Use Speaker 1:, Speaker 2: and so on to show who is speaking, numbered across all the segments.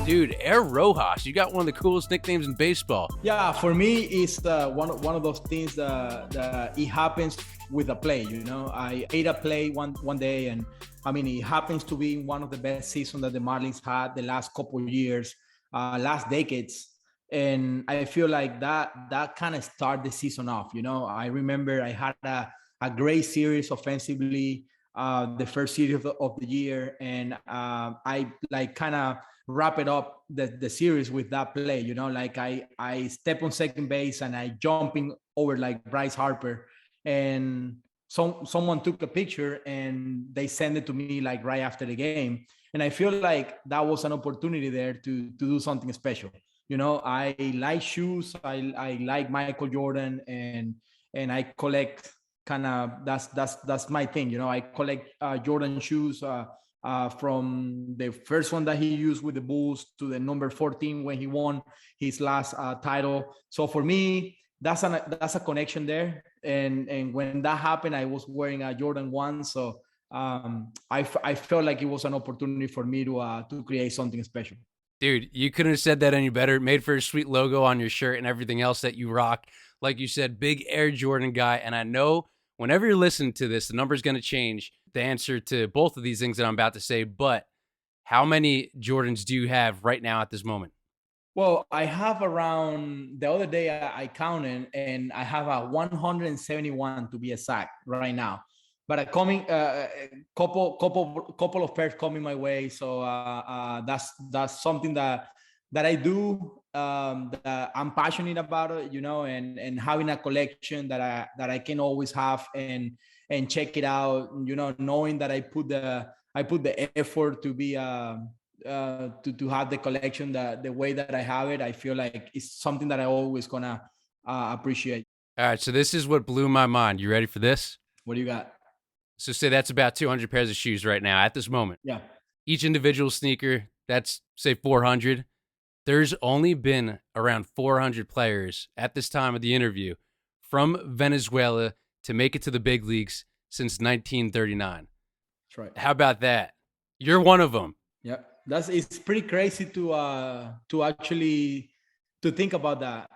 Speaker 1: Dude, Air Rojas, you got one of the coolest nicknames in baseball.
Speaker 2: Yeah, for me, it's one of those things that it happens with a play. I ate a play one day, and I mean, it happens to be one of the best seasons that the Marlins had the last couple of years, last decades, and I feel like that kind of started the season off. I remember I had a great series offensively, the first series of the year, and I like kind of wrap it up the series with that play. Like I step on second base and I jumping over like Bryce Harper, and someone took a picture and they sent it to me like right after the game, and I feel like that was an opportunity there to do something special. I like shoes. I like Michael Jordan, and I collect kind of that's my thing. I collect Jordan shoes, from the first one that he used with the Bulls to the number 14 when he won his last title. So for me, that's a connection there. And when that happened, I was wearing a Jordan 1. So I felt like it was an opportunity for me to create something special.
Speaker 1: Dude, you couldn't have said that any better. It made for a sweet logo on your shirt and everything else that you rock. Like you said, big Air Jordan guy. And I know whenever you're listening to this, the number's going to change the answer to both of these things that I'm about to say. But how many Jordans do you have right now at this moment?
Speaker 2: Well, I have around the other day I counted, and I have a 171 to be exact right now. But a coming couple of pairs coming my way, so that's something that I do, that I'm passionate about it, and having a collection that I can always have and check it out, knowing that I put the effort to be to have the collection the way that I have it. I feel like it's something that I always gonna appreciate.
Speaker 1: All right, so this is what blew my mind. You ready for this?
Speaker 2: What do you got?
Speaker 1: So say that's about 200 pairs of shoes right now at this moment.
Speaker 2: Yeah.
Speaker 1: Each individual sneaker, that's say 400. There's only been around 400 players at this time of the interview from Venezuela to make it to the big leagues since 1939.
Speaker 2: That's right.
Speaker 1: How about that? You're one of them.
Speaker 2: Yeah, it's pretty crazy to actually to think about that,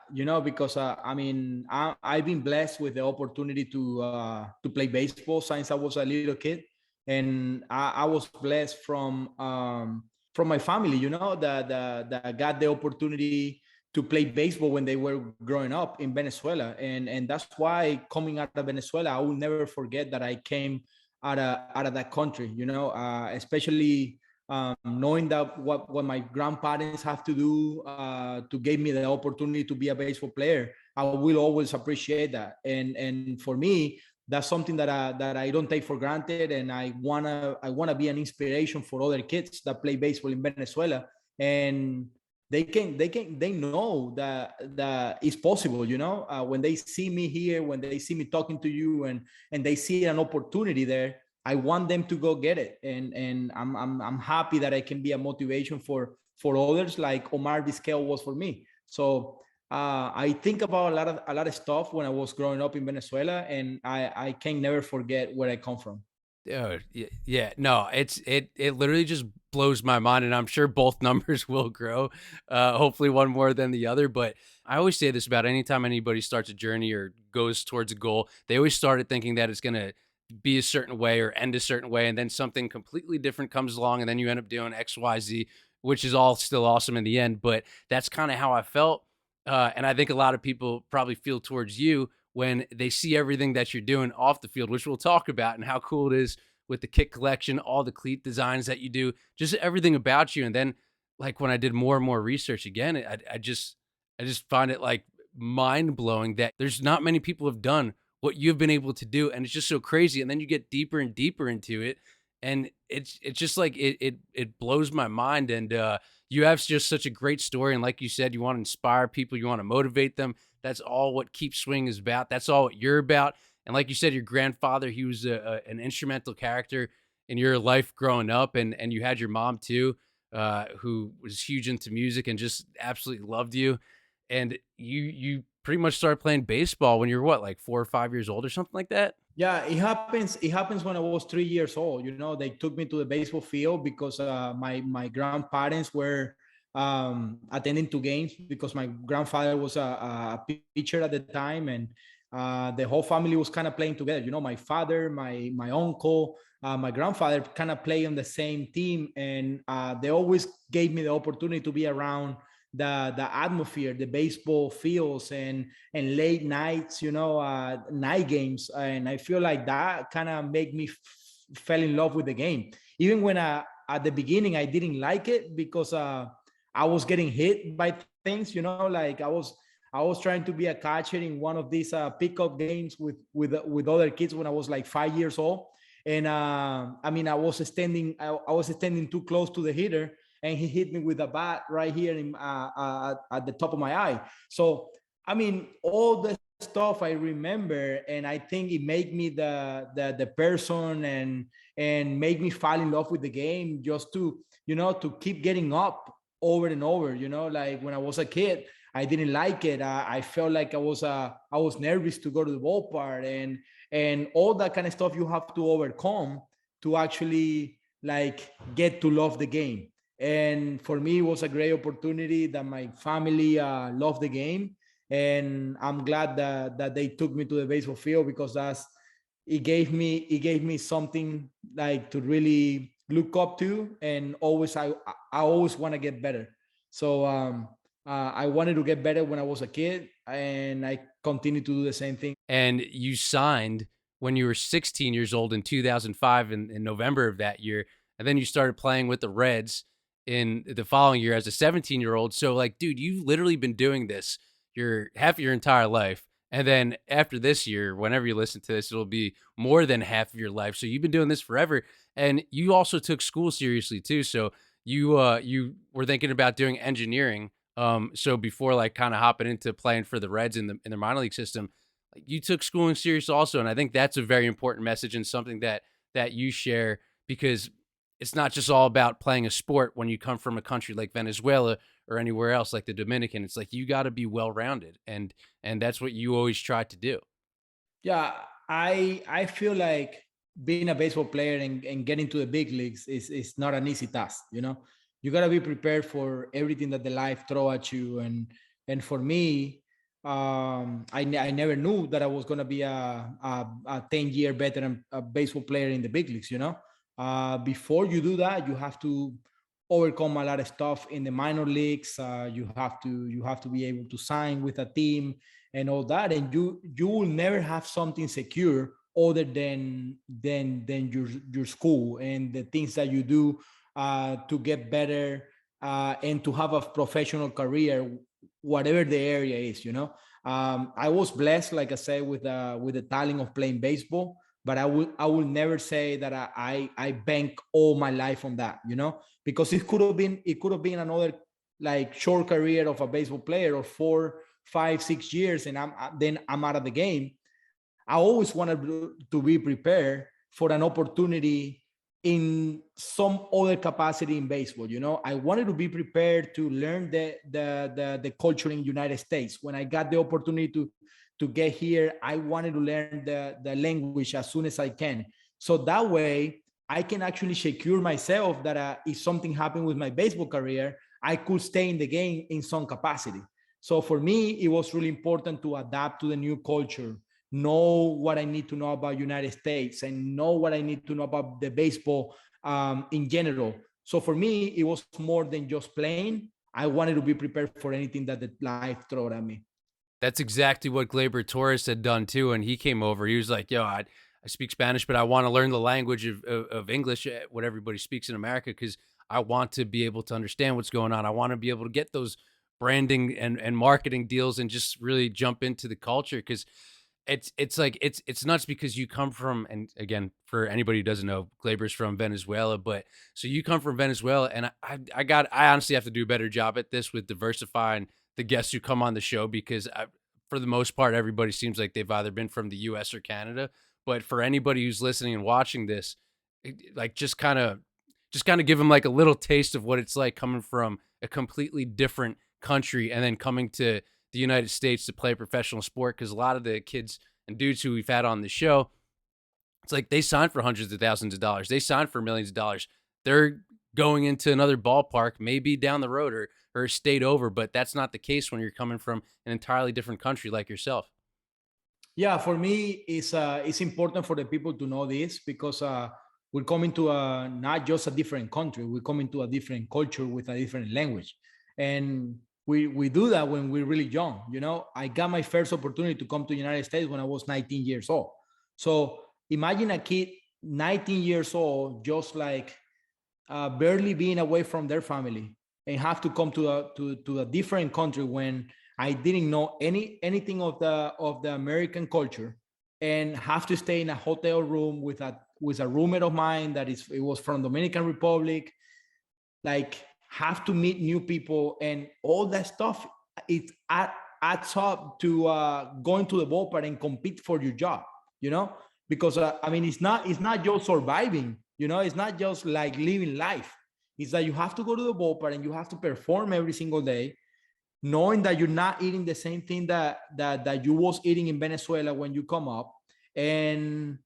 Speaker 2: because I mean I've been blessed with the opportunity to play baseball since I was a little kid, and I was blessed from my family, that got the opportunity to play baseball when they were growing up in Venezuela, and that's why coming out of Venezuela, I will never forget that I came out of that country, especially knowing that what my grandparents have to do to give me the opportunity to be a baseball player. I will always appreciate that, and for me, that's something that I don't take for granted, and I wanna be an inspiration for other kids that play baseball in Venezuela, and they know that it's possible, when they see me here, when they see me talking to you, and they see an opportunity there. I want them to go get it, and I'm happy that I can be a motivation for others, like Omar Vizquel was for me. So I think about a lot of stuff when I was growing up in Venezuela, and I can never forget where I come from.
Speaker 1: Dude, yeah, no, it literally just blows my mind, and I'm sure both numbers will grow. Hopefully, one more than the other. But I always say this about anytime anybody starts a journey or goes towards a goal, they always started thinking that it's gonna be a certain way or end a certain way, and then something completely different comes along, and then you end up doing X, Y, Z, which is all still awesome in the end. But that's kind of how I felt, and I think a lot of people probably feel towards you when they see everything that you're doing off the field, which we'll talk about, and how cool it is with the kit collection, all the cleat designs that you do, just everything about you. And then, like when I did more and more research again, I just find it like mind blowing that there's not many people have done what you've been able to do, and it's just so crazy. And then you get deeper and deeper into it, and it's just like it blows my mind. And you have just such a great story, and like you said, you want to inspire people, you want to motivate them. That's all what Keep Swing is about. That's all what you're about. And like you said, your grandfather, he was an instrumental character in your life growing up, and you had your mom too, who was huge into music and just absolutely loved you. And you pretty much started playing baseball when you were what, like 4 or 5 years old or something like that?
Speaker 2: Yeah, it happens when I was 3 years old. They took me to the baseball field because my grandparents were attending to games because my grandfather was a pitcher at the time, and the whole family was kind of playing together. You know, my father, my uncle, my grandfather kind of play on the same team, and they always gave me the opportunity to be around the atmosphere, the baseball fields, and late nights, night games, and I feel like that kind of made me fell in love with the game. Even when at the beginning I didn't like it because I was getting hit by things, like I was trying to be a catcher in one of these pickup games with other kids when I was like 5 years old. And I mean, I was standing too close to the hitter, and he hit me with a bat right here at the top of my eye. So I mean, all the stuff I remember, and I think it made me the person, and make me fall in love with the game, just to keep getting up over and over. Like when I was a kid, I didn't like it. I felt like I was nervous to go to the ballpark, and all that kind of stuff you have to overcome to actually like get to love the game. And for me, it was a great opportunity that my family loved the game, and I'm glad that they took me to the baseball field, because it gave me something like to really look up to, and I always want to get better. So I wanted to get better when I was a kid, and I continue to do the same thing.
Speaker 1: And you signed when you were 16 years old in 2005 in November of that year. And then you started playing with the Reds in the following year as a 17-year-old. So like, dude, you've literally been doing this your half of your entire life. And then after this year, whenever you listen to this, it'll be more than half of your life. So you've been doing this forever. And you also took school seriously too. So you were thinking about doing engineering. So before like kind of hopping into playing for the Reds in the minor league system, like you took schooling serious also, and I think that's a very important message and something that you share, because it's not just all about playing a sport when you come from a country like Venezuela or anywhere else like the Dominican. It's like you got to be well rounded, and that's what you always try to do.
Speaker 2: Yeah, I feel like being a baseball player and getting to the big leagues is not an easy task. You gotta be prepared for everything that the life throw at you. And for me, I never knew that I was gonna be a 10-year veteran baseball player in the big leagues. Before you do that, you have to overcome a lot of stuff in the minor leagues. You have to be able to sign with a team and all that, and you will never have something secure other than your school and the things that you do to get better, and to have a professional career, whatever the area is. I was blessed, like I said, with the talent of playing baseball, but I will never say that I bank all my life on that. Because it could have been another like short career of a baseball player, or 4, 5, 6 years, and then I'm out of the game. I always wanted to be prepared for an opportunity in some other capacity in baseball. I wanted to be prepared to learn the culture in United States. When I got the opportunity to get here, I wanted to learn the language as soon as I can. So that way I can actually secure myself that if something happened with my baseball career, I could stay in the game in some capacity. So for me, it was really important to adapt to the new culture, know what I need to know about United States, and know what I need to know about the baseball in general. So for me, it was more than just playing. I wanted to be prepared for anything that the life throw at me.
Speaker 1: That's exactly what Gleyber Torres had done too. And he came over. He was like, "Yo, I speak Spanish, but I want to learn the language of English, what everybody speaks in America, because I want to be able to understand what's going on. I want to be able to get those branding and marketing deals and just really jump into the culture, because it's like it's nuts, because you come from, and again, for anybody who doesn't know, Glaber's from Venezuela, but so you come from Venezuela, and I honestly have to do a better job at this with diversifying the guests who come on the show, because for the most part, everybody seems like they've either been from the U.S. or Canada. But for anybody who's listening and watching this, like just kind of give them like a little taste of what it's like coming from a completely different country and then coming to the United States to play professional sport. Because a lot of the kids and dudes who we've had on the show, it's like they signed for hundreds of thousands of dollars. They signed for millions of dollars. They're going into another ballpark, maybe down the road or a state over, but that's not the case when you're coming from an entirely different country like yourself.
Speaker 2: Yeah, for me, it's important for the people to know this because we're coming to not just a different country, we're coming to a different culture with a different language. And we do that when we're really young. You know, I got my first opportunity to come to the United States when I was 19 years old. So imagine a kid 19 years old, just like barely being away from their family and have to come to a different country when I didn't know anything of the American culture, and have to stay in a hotel room with a roommate of mine it was from Dominican Republic. Like, have to meet new people and all that stuff. It adds up to going to the ballpark and compete for your job. You know, because I mean, it's not just surviving. You know, it's not just like living life. It's that you have to go to the ballpark and you have to perform every single day, knowing that you're not eating the same thing that you was eating in Venezuela when you come up, and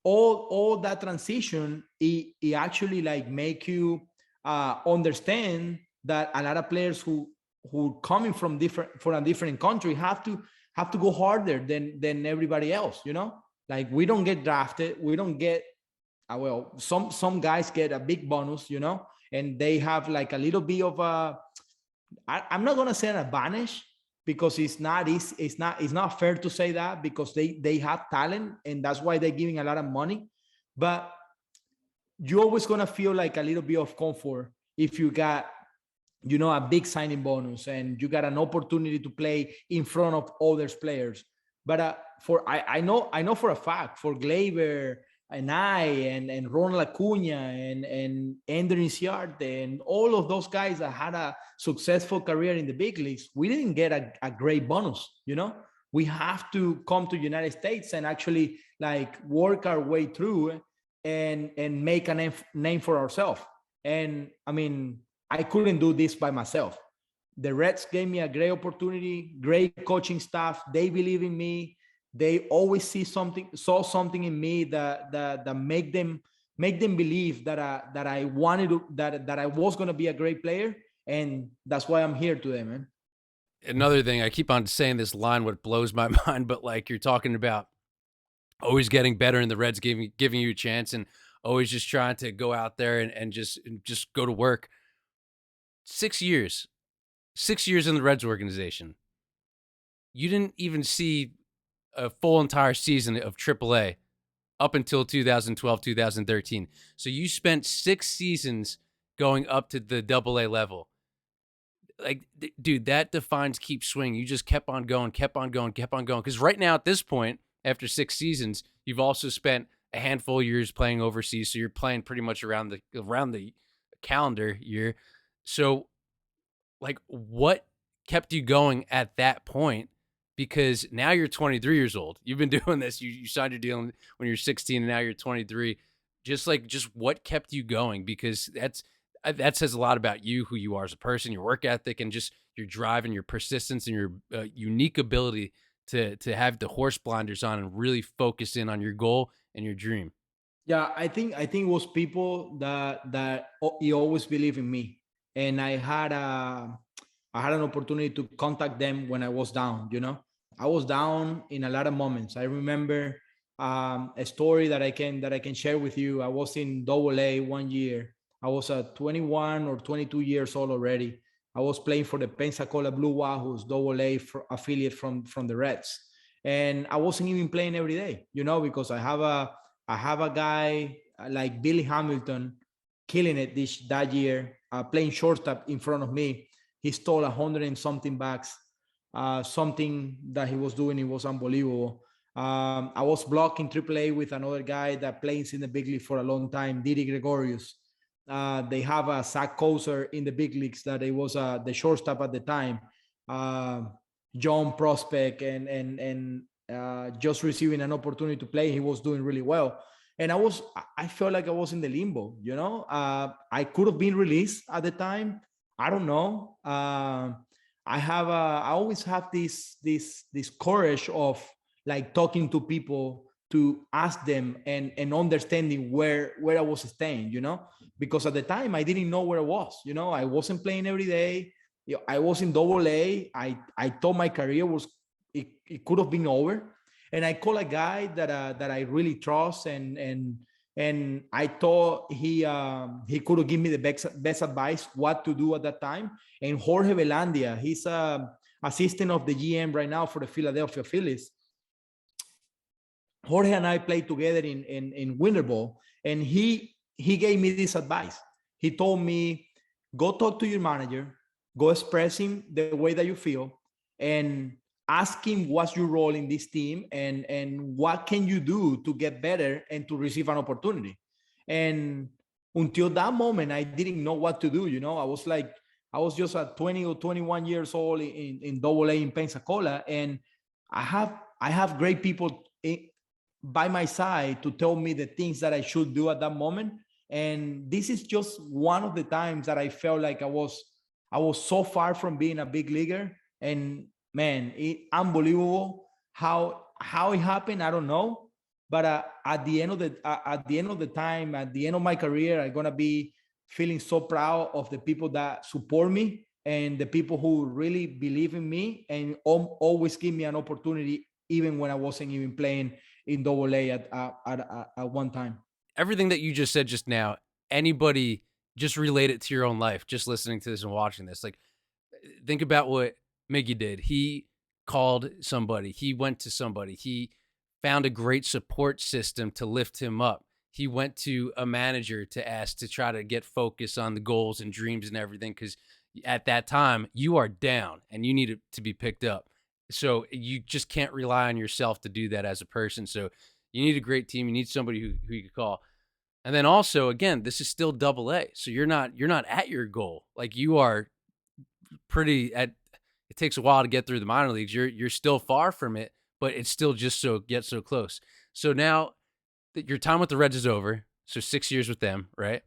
Speaker 2: all that transition, it actually like make you understand that a lot of players who coming from a different country have to go harder than everybody else. You know, like we don't get drafted, we don't get well, some guys get a big bonus, you know, and they have like a little bit of a I'm not gonna say an advantage because it's not fair to say that because they have talent and that's why they're giving a lot of money. But you're always gonna feel like a little bit of comfort if you got, you know, a big signing bonus and you got an opportunity to play in front of other players. But I know for a fact for Gleyber and and Ronald Acuna and Andrew Inciarte and all of those guys that had a successful career in the big leagues, we didn't get a great bonus. You know, we have to come to the United States and actually like work our way through and make a name for ourselves. And I mean, I couldn't do this by myself. The Reds gave me a great opportunity, great coaching staff. They believe in me. They always saw something in me that make them believe that I wanted to, that I was gonna be a great player, and that's why I'm here today, man.
Speaker 1: Another thing, I keep on saying this line, what blows my mind, but like you're talking about always getting better and the Reds giving you a chance and always just trying to go out there and just go to work. 6 years, 6 years in the Reds organization. You didn't even see a full entire season of AAA up until 2012, 2013. So you spent 6 seasons going up to the AA level. Like, dude, that defines keep swinging. You just kept on going, kept on going, kept on going. Because right now, at this point, after 6 seasons, you've also spent a handful of years playing overseas. So you're playing pretty much around the calendar year. So, like, what kept you going at that point? Because now you're 23 years old. You've been doing this. You signed your deal when you're 16, and now you're 23. Just what kept you going? Because that says a lot about you, who you are as a person, your work ethic, and just your drive and your persistence and your unique ability to have the horse blinders on and really focus in on your goal and your dream.
Speaker 2: Yeah, I think it was people that you always believe in me, and I had an opportunity to contact them when I was down. You know, I was down in a lot of moments. I remember a story that I can share with you. I was in Double A one year. I was 21 or 22 years old already. I was playing for the Pensacola Blue Wahoos, Double A affiliate from the Reds, and I wasn't even playing every day. You know, because I have a guy like Billy Hamilton killing it that year, playing shortstop in front of me. He stole 100 and something backs. Something that he was doing, it was unbelievable. I was blocking AAA with another guy that plays in the big league for a long time, Didi Gregorius. They have a Zach Koser in the big leagues that it was the shortstop at the time. Uh, John Prospect and just receiving an opportunity to play, he was doing really well. And I felt like I was in the limbo, you know. I could have been released at the time. I don't know. I always have this courage of like talking to people to ask them and understanding where I was staying, because at the time I didn't know where I was. I wasn't playing every day. I was in double A. I thought my career was it could have been over, and I called a guy that I really trust, and I thought he could have given me the best advice what to do at that time. And Jorge Velandia, he's assistant of the GM right now for the Philadelphia Phillies. Jorge and I played together in Winter Ball, and he gave me this advice. He told me, go talk to your manager, go express him the way that you feel, and ask him what's your role in this team, and what can you do to get better and to receive an opportunity. And until that moment, I didn't know what to do. I was just at 20 or 21 years old in Double A in Pensacola, and I have great people by my side to tell me the things that I should do at that moment. And this is just one of the times that I felt like I was so far from being a big leaguer. And man, unbelievable how it happened. I don't know, but at the end of the time, at the end of my career, I'm gonna be feeling so proud of the people that support me and the people who really believe in me and always give me an opportunity, even when I wasn't even playing in double A at one time.
Speaker 1: Everything that you just said just now, anybody just relate it to your own life, just listening to this and watching this. Like, think about what Miggy did. He called somebody, he went to somebody, he found a great support system to lift him up. He went to a manager to ask to try to get focus on the goals and dreams and everything, because at that time you are down and you need to be picked up. So you just can't rely on yourself to do that as a person. So you need a great team. You need somebody who you could call. And then also, again, this is still double A. So you're not at your goal. Like, you are pretty at, it takes a while to get through the minor leagues. You're still far from it, but it's still just get so close. So now that your time with the Reds is over, so 6 years with them, right?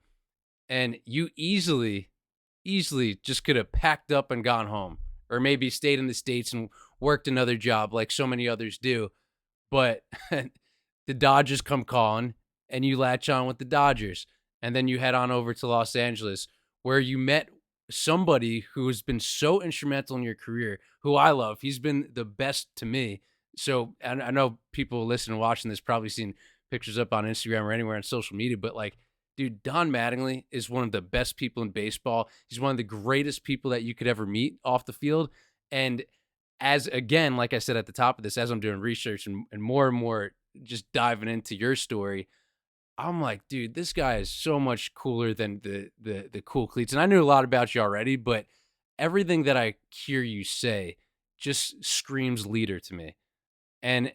Speaker 1: And you easily just could have packed up and gone home, or maybe stayed in the States and worked another job like so many others do. But the Dodgers come calling and you latch on with the Dodgers. And then you head on over to Los Angeles, where you met somebody who has been so instrumental in your career, who I love. He's been the best to me. So I know people listening and watching this probably seen pictures up on Instagram or anywhere on social media, but like, dude, Don Mattingly is one of the best people in baseball. He's one of the greatest people that you could ever meet off the field. And as, again, like I said at the top of this, as I'm doing research and more just diving into your story, I'm like, dude, this guy is so much cooler than the cool cleats. And I knew a lot about you already, but everything that I hear you say just screams leader to me. And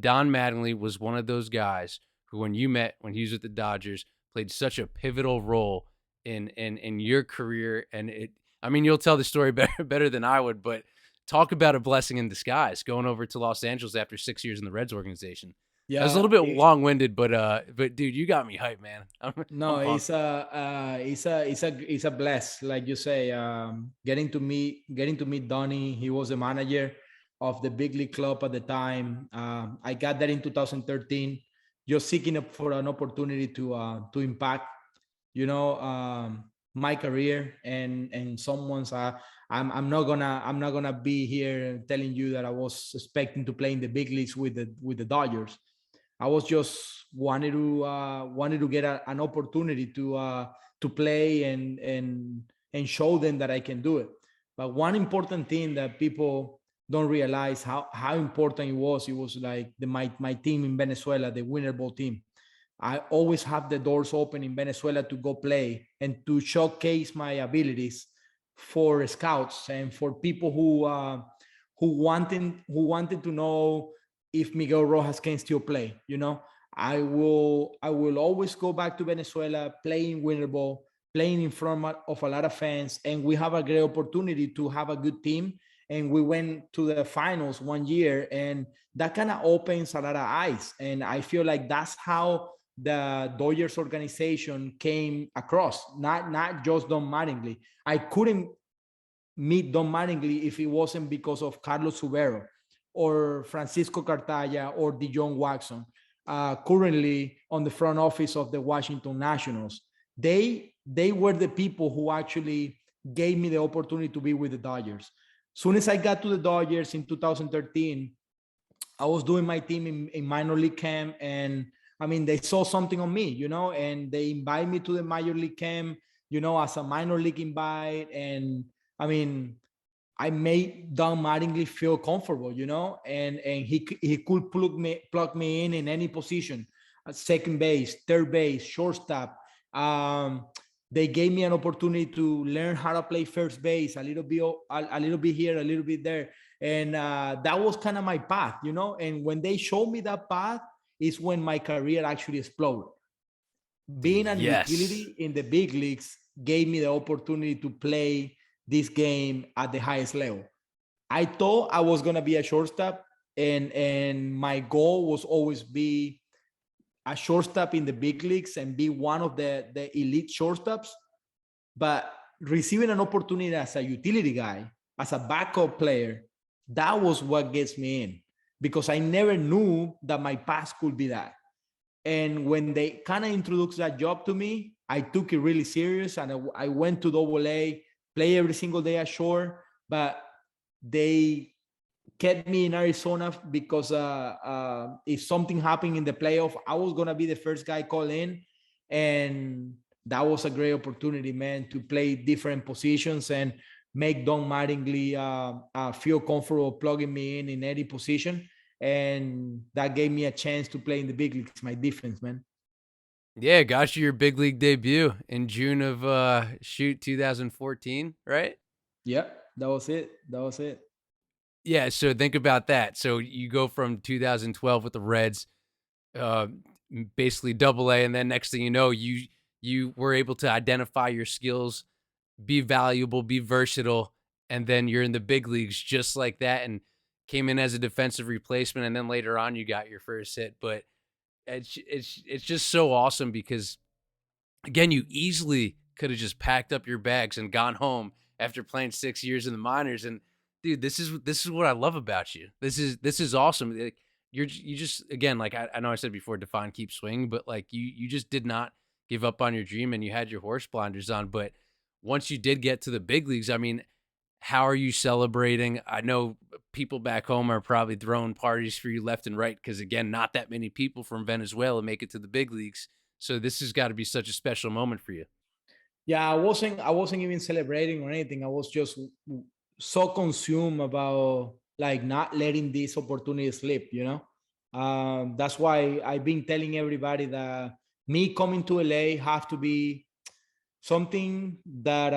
Speaker 1: Don Mattingly was one of those guys who, when you met, when he was with the Dodgers, played such a pivotal role in your career. And I mean, you'll tell the story better than I would, but talk about a blessing in disguise, going over to Los Angeles after 6 years in the Reds organization. Yeah, I was a little bit long-winded, but dude, you got me hyped, man.
Speaker 2: No, it's a bless, like you say. Getting to meet Donnie. He was the manager of the big league club at the time. I got there in 2013, just seeking for an opportunity to impact, my career and someone's. I'm not gonna be here telling you that I was expecting to play in the big leagues with the Dodgers. I was just wanted to get an opportunity to play and show them that I can do it. But one important thing that people don't realize how important it was like my team in Venezuela, the Winter Ball team. I always have the doors open in Venezuela to go play and to showcase my abilities for scouts and for people who wanted to know if Miguel Rojas can still play. I will always go back to Venezuela, playing Winter Ball, playing in front of a lot of fans, and we have a great opportunity to have a good team. And we went to the finals one year, and that kind of opens a lot of eyes. And I feel like that's how the Dodgers organization came across, not just Don Mattingly. I couldn't meet Don Mattingly if it wasn't because of Carlos Subero or Francisco Cartaya or Dijon Watson. currently on the front office of the Washington Nationals. They were the people who actually gave me the opportunity to be with the Dodgers. Soon as I got to the Dodgers in 2013, I was doing my team in minor league camp, and I mean, they saw something on me, and they invited me to the major league camp, as a minor league invite. And I mean, I made Don Mattingly feel comfortable, and he could plug me in any position, second base, third base, shortstop. Um, they gave me an opportunity to learn how to play first base, a little bit here, a little bit there, and that was kind of my path, And when they showed me that path, is when my career actually exploded. Being a
Speaker 1: Yes.
Speaker 2: utility in the big leagues gave me the opportunity to play this game at the highest level. I thought I was gonna be a shortstop, and my goal was always be a shortstop in the big leagues and be one of the elite shortstops. But receiving an opportunity as a utility guy, as a backup player, that was what gets me in, because I never knew that my past could be that. And when they kind of introduced that job to me, I took it really serious, and I went to Double A, play every single day ashore. But they kept me in Arizona because if something happened in the playoff, I was gonna be the first guy called in, and that was a great opportunity, man, to play different positions and make Don Mattingly feel comfortable plugging me in any position, and that gave me a chance to play in the big leagues. My defense, man.
Speaker 1: Yeah, got you your big league debut in June of 2014, right?
Speaker 2: Yeah, that was it. That was it.
Speaker 1: Yeah, so think about that. So you go from 2012 with the Reds, uh, basically double A, and then next thing you know, you were able to identify your skills, be valuable, be versatile, and then you're in the big leagues just like that, and came in as a defensive replacement, and then later on you got your first hit. But it's just so awesome because again, you easily could have just packed up your bags and gone home after playing 6 years in the minors. And dude, this is what I love about you. This is awesome. Like, you just again, like I know I said before, define keep swinging, but like you just did not give up on your dream and you had your horse blinders on. But once you did get to the big leagues, I mean, how are you celebrating? I know people back home are probably throwing parties for you left and right because again, not that many people from Venezuela make it to the big leagues. So this has got to be such a special moment for you.
Speaker 2: Yeah, I wasn't even celebrating or anything. I was just so consumed about like not letting this opportunity slip, That's why I've been telling everybody that me coming to LA have to be something that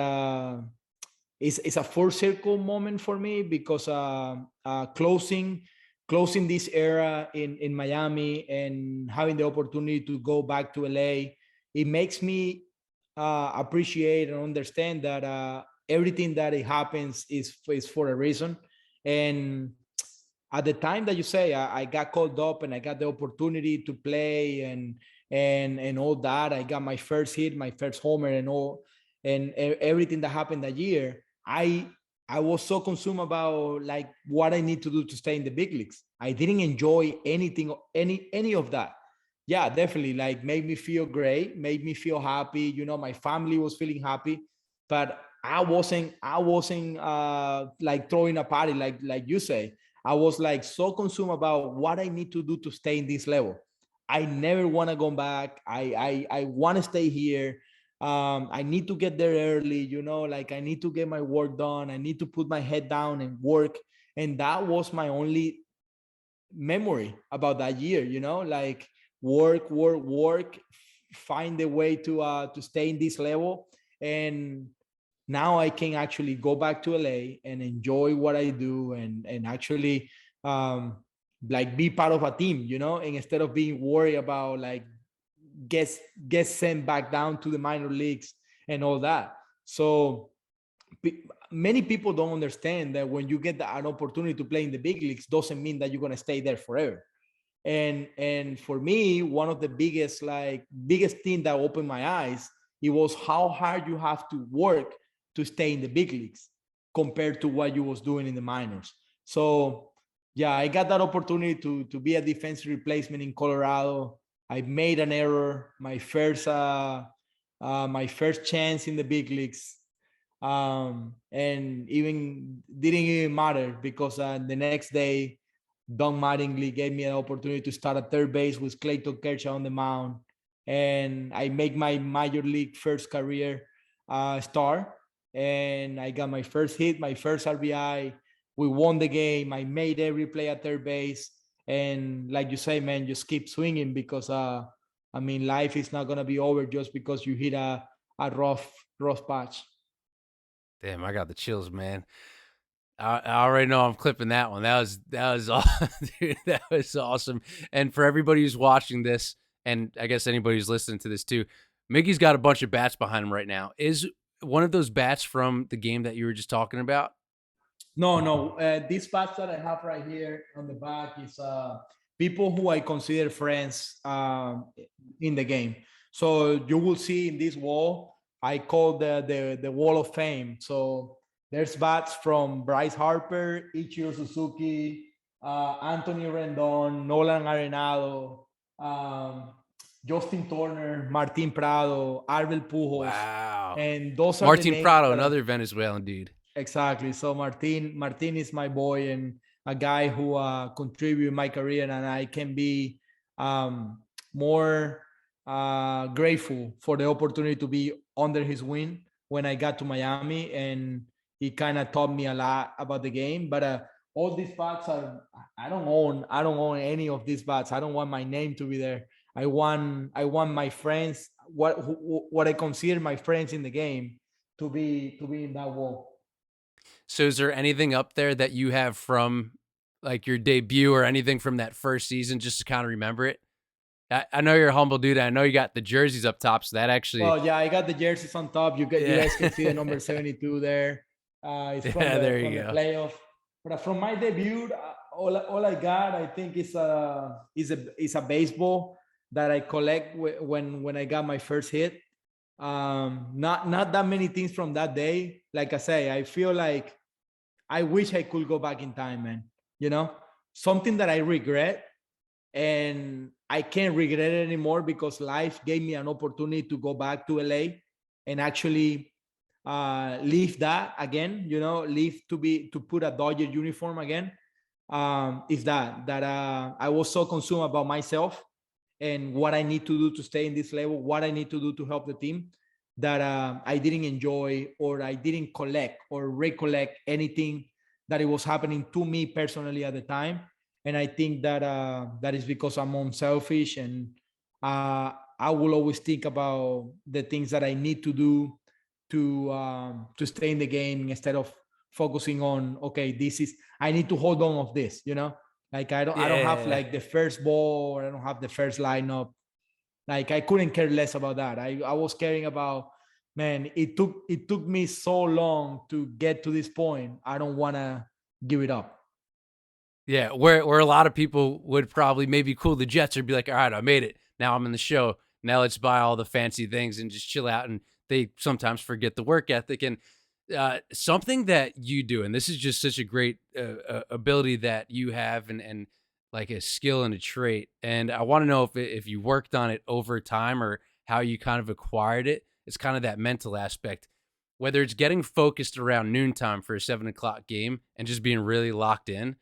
Speaker 2: is a full circle moment for me, because closing this era in Miami and having the opportunity to go back to LA, it makes me appreciate and understand that everything that it happens is for a reason. And at the time that you say, I got called up and I got the opportunity to play and all that, I got my first hit, my first homer, and all, and everything that happened that year. I was so consumed about like what I need to do to stay in the big leagues. I didn't enjoy anything, any of that. Yeah, definitely, like made me feel great, made me feel happy. My family was feeling happy, but I wasn't like throwing a party like you say. I was like so consumed about what I need to do to stay in this level. I never want to go back. I want to stay here. I need to get there early, like I need to get my work done. I need to put my head down and work. And that was my only memory about that year, like work, work, work, find a way to stay in this level. And now I can actually go back to LA and enjoy what I do, and actually um like be part of a team, and instead of being worried about like get get sent back down to the minor leagues and all that. So many people don't understand that when you get an opportunity to play in the big leagues doesn't mean that you're going to stay there forever. And for me, one of the biggest thing that opened my eyes, it was how hard you have to work to stay in the big leagues compared to what you was doing in the minors. So yeah, I got that opportunity to be a defensive replacement in Colorado. I made an error, my first chance in the big leagues, and even didn't even matter because the next day, Don Mattingly gave me an opportunity to start at third base with Clayton Kershaw on the mound, and I make my major league first career start, and I got my first hit, my first RBI. We won the game. I made every play at third base, and like you say, man, just keep swinging because I mean, life is not gonna be over just because you hit a rough patch.
Speaker 1: Damn, I got the chills, man. I already know I'm clipping that one. That was dude, that was awesome. And for everybody who's watching this, and I guess anybody who's listening to this too, Mickey's got a bunch of bats behind him right now. Is one of those bats from the game that you were just talking about?
Speaker 2: No, no. This patch that I have right here on the back is people who I consider friends in the game. So you will see in this wall, I call the wall of fame. So there's bats from Bryce Harper, Ichiro Suzuki, Anthony Rendon, Nolan Arenado, um, Justin Turner, Martin Prado, Arbel Pujols,
Speaker 1: Wow.
Speaker 2: and those are the
Speaker 1: Martin
Speaker 2: names
Speaker 1: Prado,
Speaker 2: that
Speaker 1: another Venezuelan dude.
Speaker 2: exactly. So Martin is my boy and a guy who contributed my career, and I can be more grateful for the opportunity to be under his wing when I got to Miami, and he kind of taught me a lot about the game. But all these bats are I don't own any of these bats. I don't want my name to be there. I want my friends, what I consider my friends in the game, to be in that wall.
Speaker 1: So is there anything up there that you have from like your debut or anything from that first season just to kind of remember it? I know you're a humble dude. I know you got the jerseys up top, so that actually,
Speaker 2: Well, yeah, I got the jerseys on top. You
Speaker 1: yeah,
Speaker 2: guys can see the number 72 there. It's from
Speaker 1: yeah.
Speaker 2: the
Speaker 1: There
Speaker 2: from
Speaker 1: you
Speaker 2: the
Speaker 1: go.
Speaker 2: playoff. But from my debut, all I got, I think, is a baseball that I collect when I got my first hit. Not that many things from that day. Like I say, I feel like I wish I could go back in time, man. You know, something that I regret, and I can't regret it anymore because life gave me an opportunity to go back to LA and actually leave that again. Leave to put a Dodger uniform again. Is that I was so consumed about myself and what I need to do to stay in this level, what I need to do to help the team, that I didn't enjoy or I didn't collect or recollect anything that it was happening to me personally at the time. And I think that that is because I'm unselfish, and I will always think about the things that I need to do to stay in the game instead of focusing on, okay, this is, I need to hold on of this, like I don't have
Speaker 1: Yeah,
Speaker 2: like the first ball, or I don't have the first lineup. Like I couldn't care less about that. I was caring about, man, it took me so long to get to this point. I don't want to give it up.
Speaker 1: yeah. Where a lot of people would probably maybe cool the Jets or be like, all right, I made it. Now I'm in the show. Now let's buy all the fancy things and just chill out. And they sometimes forget the work ethic and something that you do. And this is just such a great ability that you have, and like a skill and a trait. And I want to know if you worked on it over time or how you kind of acquired it. It's kind of that mental aspect, whether it's getting focused around noontime for a 7 o'clock game and just being really locked in,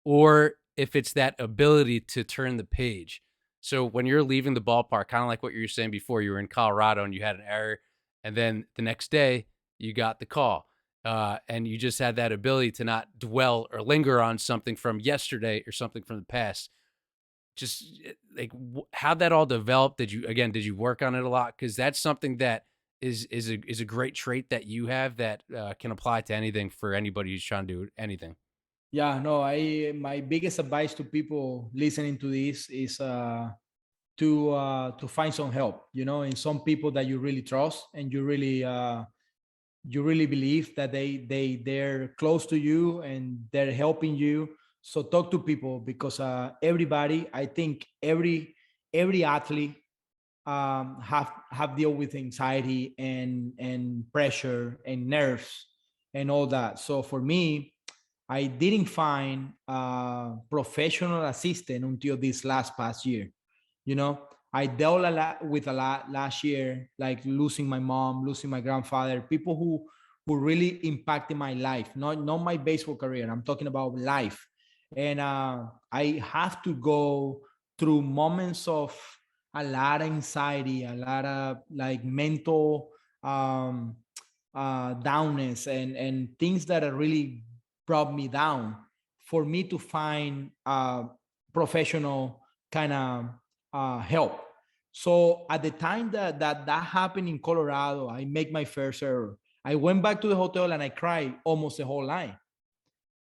Speaker 1: or if it's that ability to turn the page. So when you're leaving the ballpark, kind of like what you were saying before, you were in Colorado and you had an error, and then the next day you got the call, and you just had that ability to not dwell or linger on something from yesterday or something from the past. Just like how that all developed. Did you work on it a lot? Because that's something that is a great trait that you have that can apply to anything for anybody who's trying to do anything.
Speaker 2: Yeah, no, I my biggest advice to people listening to this is to find some help, in some people that you really trust and you really believe that they're close to you and they're helping you. So talk to people because everybody, I think every athlete have deal with anxiety and pressure and nerves and all that. So for me, I didn't find a professional assistant until this past year. You know, I dealt a lot with a lot last year, like losing my mom, losing my grandfather, people who really impacted my life, not my baseball career. I'm talking about life. And I have to go through moments of a lot of anxiety, a lot of like mental um, downness and things that are really brought me down for me to find professional kind of help. So at the time that happened in Colorado, I make my first error. I went back to the hotel and I cried almost the whole night.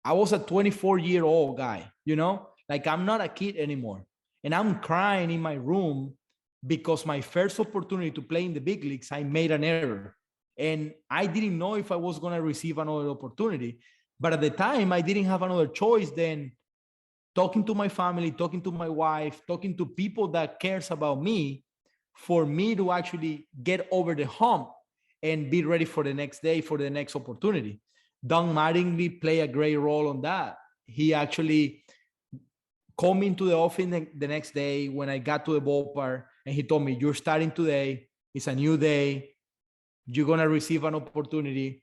Speaker 2: I was a 24-year-old guy, you know, like I'm not a kid anymore. And I'm crying in my room because my first opportunity to play in the big leagues, I made an error. And I didn't know if I was going to receive another opportunity. But at the time, I didn't have another choice than talking to my family, talking to my wife, talking to people that cares about me for me to actually get over the hump and be ready for the next day, for the next opportunity. Don Mattingly play a great role on that. He actually called me into the office the next day when I got to the ballpark, and he told me, "You're starting today. It's a new day. You're gonna receive an opportunity.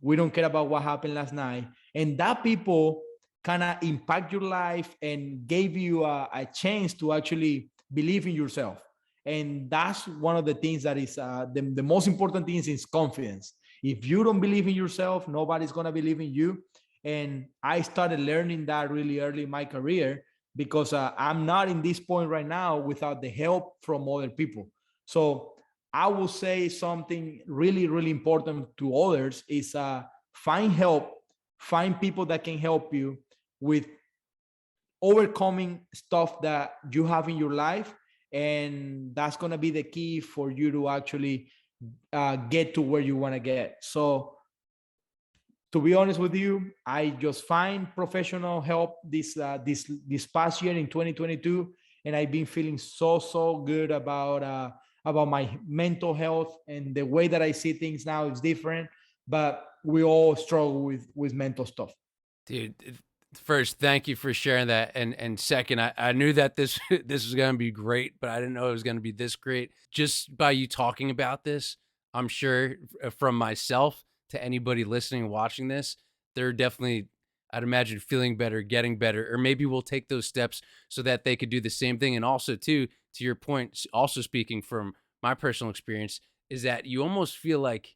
Speaker 2: We don't care about what happened last night." And that people kind of impact your life and gave you a chance to actually believe in yourself. And that's one of the things that is the most important things is confidence. If you don't believe in yourself, nobody's going to believe in you. And I started learning that really early in my career because I'm not in this point right now without the help from other people. So I will say something really, really important to others is find help, find people that can help you with overcoming stuff that you have in your life. And that's going to be the key for you to actually get to where you want to get. So to be honest with you, I just find professional help this past year in 2022, and I've been feeling so good about my mental health, and the way that I see things now is different. But we all struggle with mental stuff.
Speaker 1: Dude, first, thank you for sharing that. And second, I knew that this this was gonna be great, but I didn't know it was gonna be this great. Just by you talking about this, I'm sure from myself to anybody listening and watching this, they're definitely, I'd imagine, feeling better, getting better, or maybe we'll take those steps so that they could do the same thing. And also, too, to your point, also speaking from my personal experience, is that you almost feel like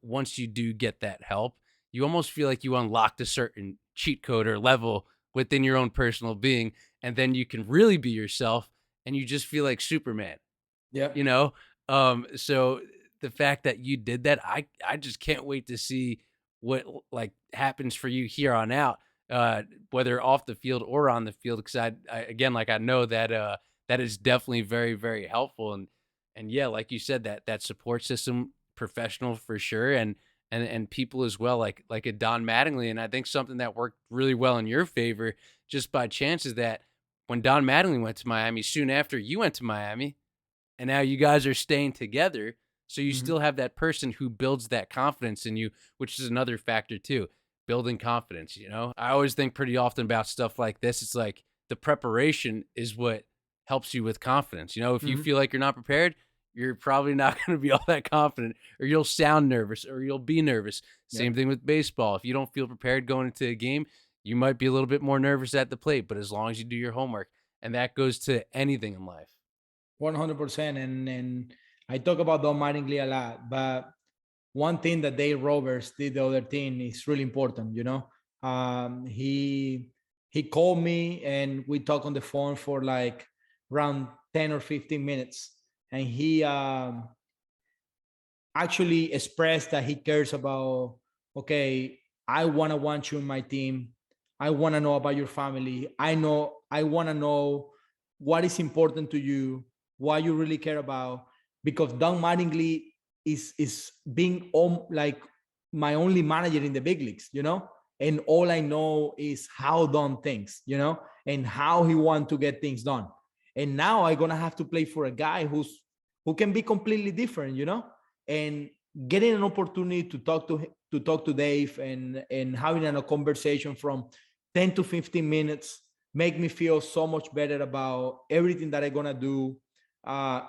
Speaker 1: once you do get that help, you almost feel like you unlocked a certain cheat code or level within your own personal being, and then you can really be yourself, and you just feel like Superman,
Speaker 2: Yeah.
Speaker 1: you know? So the fact that you did that, I just can't wait to see what like happens for you here on out, whether off the field or on the field. Because I again, like I know that that is definitely very very helpful, and yeah, like you said, that support system, professional for sure, and people as well, like a Don Mattingly. And I think something that worked really well in your favor, just by chance, is that when Don Mattingly went to Miami, soon after you went to Miami, and now you guys are staying together. So you
Speaker 2: Mhm.
Speaker 1: still have that person who builds that confidence in you, which is another factor too, building confidence. I always think pretty often about stuff like this. It's like the preparation is what helps you with confidence. If you
Speaker 2: Mhm.
Speaker 1: feel like you're not prepared, you're probably not going to be all that confident, or you'll sound nervous, or you'll be nervous.
Speaker 2: Yeah.
Speaker 1: Same thing with baseball. If you don't feel prepared going into a game, you might be a little bit more nervous at the plate, but as long as you do your homework, and that goes to anything in life.
Speaker 2: 100%. And I talk about Don Mattingly a lot, but one thing that Dave Roberts did the other thing is really important. He called me and we talked on the phone for like around 10 or 15 minutes, and he actually expressed that he cares about, okay, I want you in my team. I want to know about your family. I want to know what is important to you, what you really care about, because Don Mattingly is being like my only manager in the big leagues. And all I know is how Don thinks, and how he wants to get things done. And now I'm gonna have to play for a guy who can be completely different, and getting an opportunity to talk to talk to Dave and having a conversation from 10 to 15 minutes make me feel so much better about everything that I'm gonna do uh,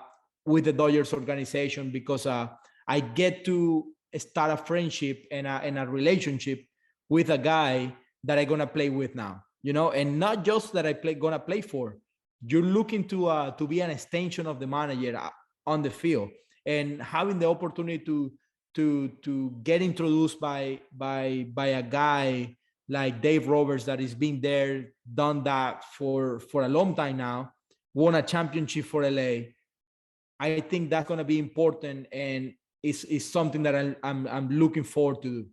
Speaker 2: with the Dodgers organization, because I get to start a friendship and a relationship with a guy that I'm gonna play with now, and not just that gonna play for. You're looking to be an extension of the manager on the field, and having the opportunity to get introduced by a guy like Dave Roberts that has been there, done that for a long time now, won a championship for LA. I think that's going to be important, and it's something that I'm looking forward to do.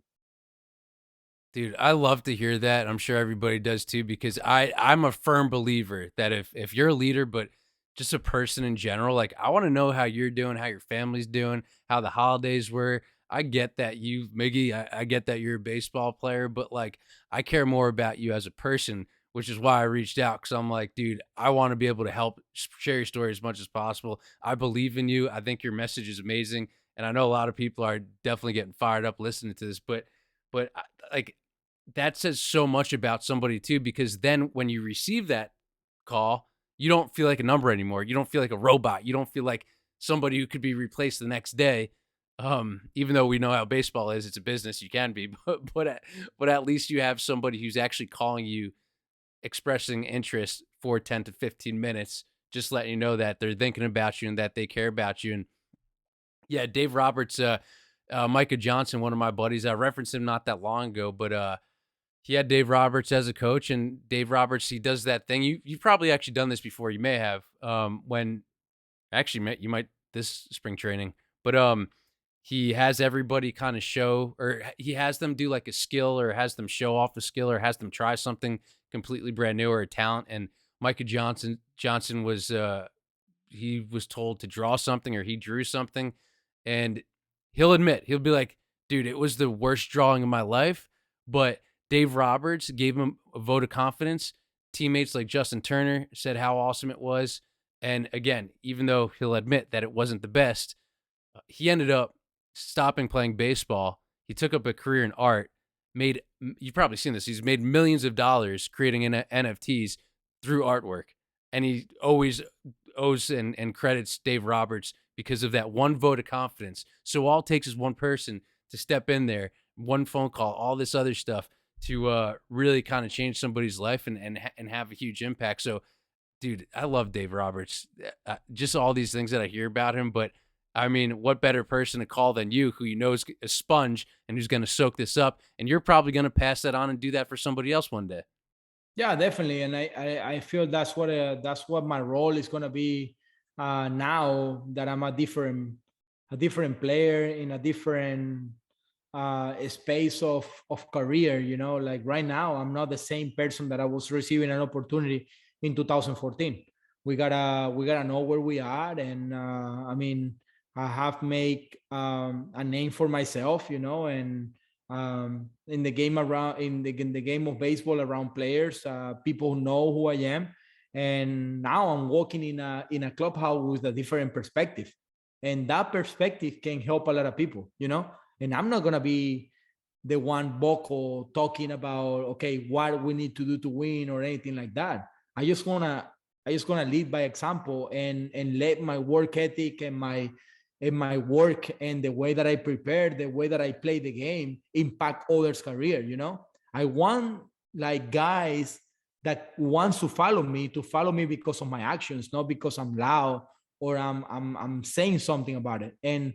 Speaker 1: Dude, I love to hear that. I'm sure everybody does too, because I'm a firm believer that if you're a leader, but just a person in general, like I want to know how you're doing, how your family's doing, how the holidays were. I get that you, Miggy, I get that you're a baseball player, but like I care more about you as a person, which is why I reached out, because I'm like, dude, I want to be able to help share your story as much as possible. I believe in you. I think your message is amazing, and I know a lot of people are definitely getting fired up listening to this, but like that says so much about somebody too, because then when you receive that call, you don't feel like a number anymore. You don't feel like a robot. You don't feel like somebody who could be replaced the next day. Even though we know how baseball is, it's a business. You can be, but at least you have somebody who's actually calling you, expressing interest for 10 to 15 minutes, just letting you know that they're thinking about you and that they care about you. And yeah, Dave Roberts, Micah Johnson, one of my buddies, I referenced him not that long ago, but he had Dave Roberts as a coach, and Dave Roberts, he does that thing. You've probably actually done this before. You may have, when actually you might this spring training, but he has everybody kind of show, or he has them do like a skill, or has them show off a skill, or has them try something completely brand new or a talent. And Micah Johnson was he was told to draw something, or he drew something, and he'll be like, dude, it was the worst drawing of my life, but Dave Roberts gave him a vote of confidence. Teammates like Justin Turner said how awesome it was. And again, even though he'll admit that it wasn't the best, he ended up stopping playing baseball. He took up a career in art, made, you've probably seen this, he's made millions of dollars creating NFTs through artwork. And he always owes and credits Dave Roberts because of that one vote of confidence. So all it takes is one person to step in there, one phone call, all this other stuff to really kind of change somebody's life and have a huge impact. So, dude, I love Dave Roberts. Just all these things that I hear about him, but I mean, what better person to call than you, who you know is a sponge and who's going to soak this up, and you're probably going to pass that on and do that for somebody else one day.
Speaker 2: Yeah, definitely, and I feel that's what my role is gonna be now that I'm a different player in a different space of career. Like right now, I'm not the same person that I was receiving an opportunity in 2014. We gotta know where we are, and I mean, I have made a name for myself, and in the game around in the game of baseball around players, people know who I am, and now I'm walking in a clubhouse with a different perspective, and that perspective can help a lot of people, and I'm not gonna be the one vocal talking about okay what we need to do to win or anything like that. I just gonna lead by example and let my work ethic and my work and the way that I prepare, the way that I play the game impact others' career. I want like guys that wants to follow me because of my actions, not because I'm loud or I'm saying something about it. And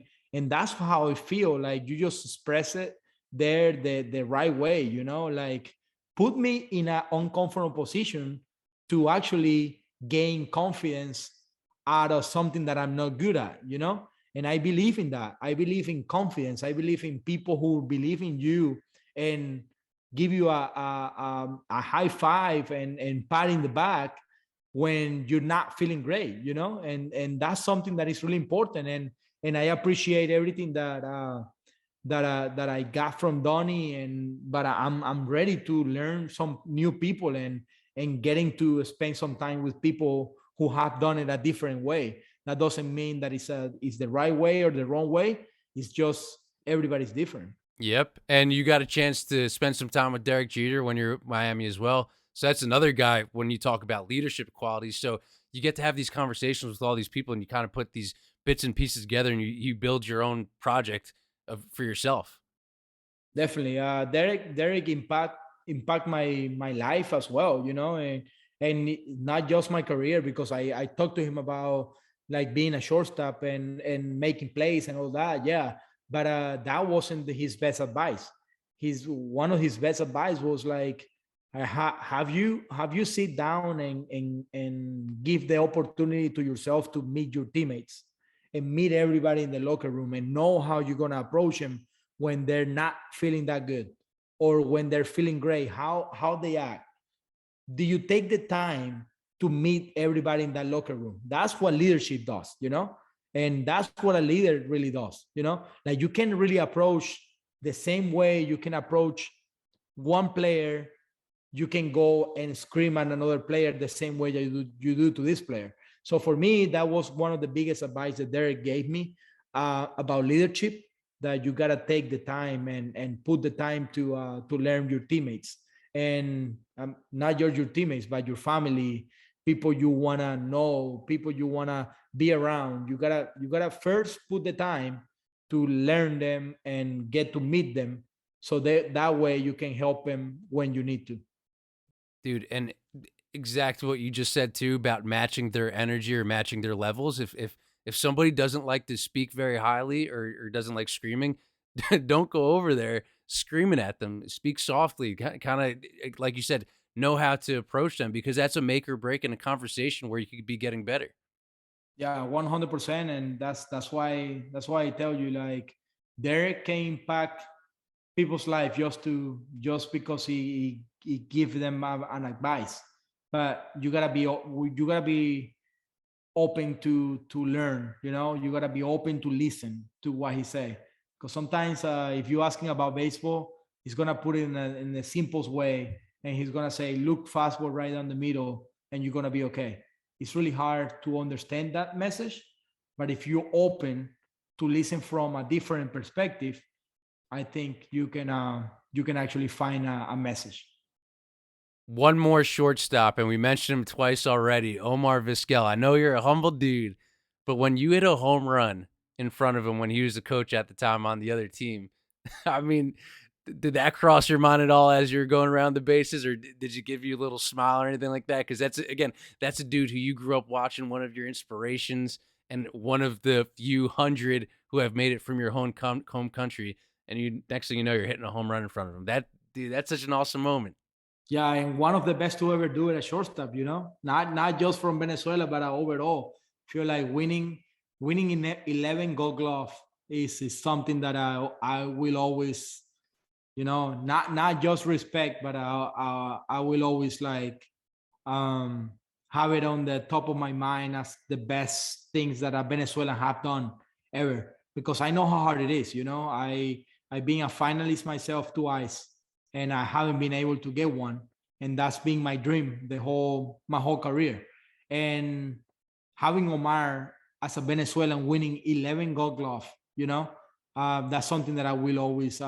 Speaker 2: that's how I feel. Like you just express it there the right way. Like put me in an uncomfortable position to actually gain confidence out of something that I'm not good at. And I believe in that. I believe in confidence. I believe in people who believe in you and give you a high five and pat in the back when you're not feeling great, and that's something that is really important. And I appreciate everything that I got from Donnie, but I'm ready to learn some new people and getting to spend some time with people who have done it a different way. That doesn't mean that it's the right way or the wrong way. It's just everybody's different.
Speaker 1: Yep, and you got a chance to spend some time with Derek Jeter when you're at Miami as well. So that's another guy when you talk about leadership qualities. So you get to have these conversations with all these people, and you kind of put these bits and pieces together, and you build your own project for yourself.
Speaker 2: Definitely. Derek impact my life as well, you know, and not just my career, because I talked to him about like being a shortstop and making plays and all that. Yeah. But that wasn't his best advice. His One of his best advice was like, have you sit down and give the opportunity to yourself to meet your teammates and meet everybody in the locker room and know how you're gonna approach them when they're not feeling that good, or when they're feeling great, how they act. Do you take the time to meet everybody in that locker room? That's what leadership does, you know, and that's what a leader really does, you know. Like, you can really approach the same way you can approach one player. You can go and scream at another player the same way that you do to this player. So for me, that was one of the biggest advice that Derek gave me about leadership, that you got to take the time and put the time to learn your teammates, and not just your teammates, but your family, people you want to know, people you want to be around. You gotta first put the time to learn them and get to meet them, so that way you can help them when you need to.
Speaker 1: Dude, and exactly what you just said too about matching their energy or matching their levels. If somebody doesn't like to speak very highly or doesn't like screaming, don't go over there screaming at them. Speak softly, kind of like you said, know how to approach them because that's a make or break in a conversation where you could be getting better.
Speaker 2: Yeah, 100%. And that's why I tell you, like, Derek can impact people's life just because he give them an advice. But you gotta be open to learn. You know, you gotta be open to listen to what he say. Because sometimes if you're asking about baseball, he's gonna put it in the simplest way, and he's gonna say, "Look, fastball right down the middle, and you're gonna be okay." It's really hard to understand that message, but if you're open to listen from a different perspective, I think you can actually find a message.
Speaker 1: One more shortstop, and we mentioned him twice already, Omar Vizquel. I know you're a humble dude, but when you hit a home run in front of him when he was the coach at the time on the other team, I mean, did that cross your mind at all as you were going around the bases, or did you give you a little smile or anything like that? Because again, that's a dude who you grew up watching, one of your inspirations, and one of the few hundred who have made it from your home country. And you next thing you know, you're hitting a home run in front of him. That dude, that's such an awesome moment.
Speaker 2: Yeah, and one of the best to ever do it at shortstop. You know, not just from Venezuela, but overall. Feel like winning in 11 Gold Glove is something that I will always, you know, not just respect, but I will always like um, have it on the top of my mind as the best things that a Venezuelan have done ever, because I know how hard it is. You know, I've been a finalist myself twice, and I haven't been able to get one, and that's been my dream my whole career. And having Omar as a Venezuelan winning 11 Gold Glove, you know, that's something that I will always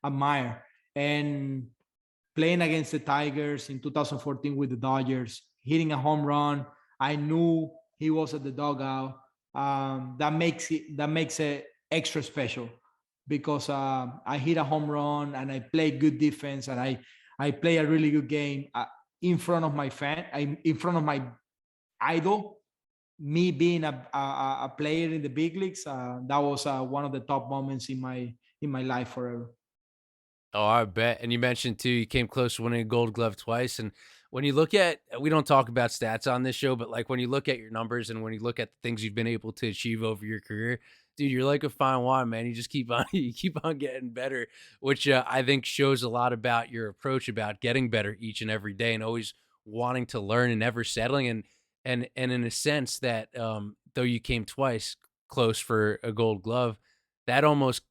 Speaker 2: admire. And playing against the Tigers in 2014 with the Dodgers, hitting a home run. I knew he was at the dugout. That makes it extra special, because I hit a home run and I play good defense, and I play a really good game in front of my in front of my idol. Me being a player in the big leagues, that was one of the top moments in my life forever.
Speaker 1: Oh, I bet. And you mentioned too, you came close to winning a Gold Glove twice. And when you look at, we don't talk about stats on this show, but like when you look at your numbers and when you look at the things you've been able to achieve over your career, dude, you're like a fine wine, man. You just keep on, you keep on getting better, which I think shows a lot about your approach about getting better each and every day and always wanting to learn and never settling. And in a sense that, though you came twice close for a Gold Glove, that almost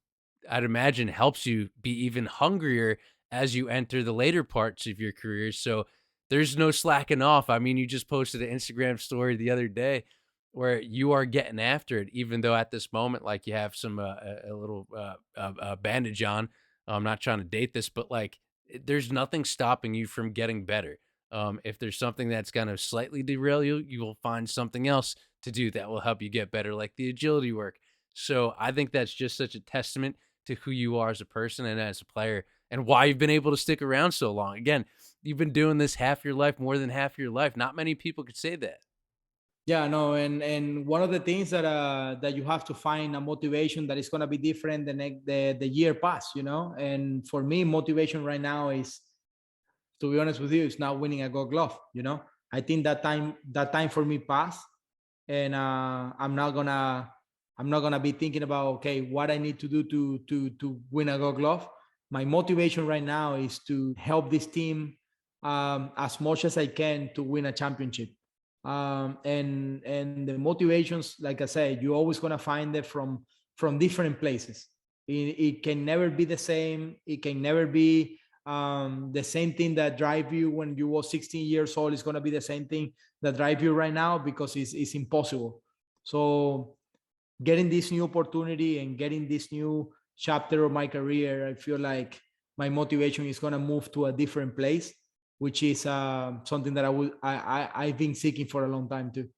Speaker 1: I'd imagine helps you be even hungrier as you enter the later parts of your career. So there's no slacking off. I mean, you just posted an Instagram story the other day where you are getting after it, even though at this moment, like you have some a little bandage on. I'm not trying to date this, but like there's nothing stopping you from getting better. If there's something that's going to slightly derail you, you will find something else to do that will help you get better, like the agility work. So I think that's just such a testament to who you are as a person and as a player and why you've been able to stick around so long. Again, you've been doing this half your life, more than half your life. Not many people could say that.
Speaker 2: Yeah, no, and one of the things that you have to find a motivation that is going to be different the year pass, And for me, motivation right now is, to be honest with you, is not winning a Gold Glove. I think that time for me passed, and I'm not gonna be thinking about, okay, what I need to do to win a Gold Glove. My motivation right now is to help this team as much as I can to win a championship. And the motivations, like I said, you're always gonna find it from different places. It can never be the same. It can never be the same thing that drive you when you were 16 years old is going to be the same thing that drive you right now, because it's impossible. So getting this new opportunity and getting this new chapter of my career, I feel like my motivation is going to move to a different place, which is something that I've been seeking for a long time too.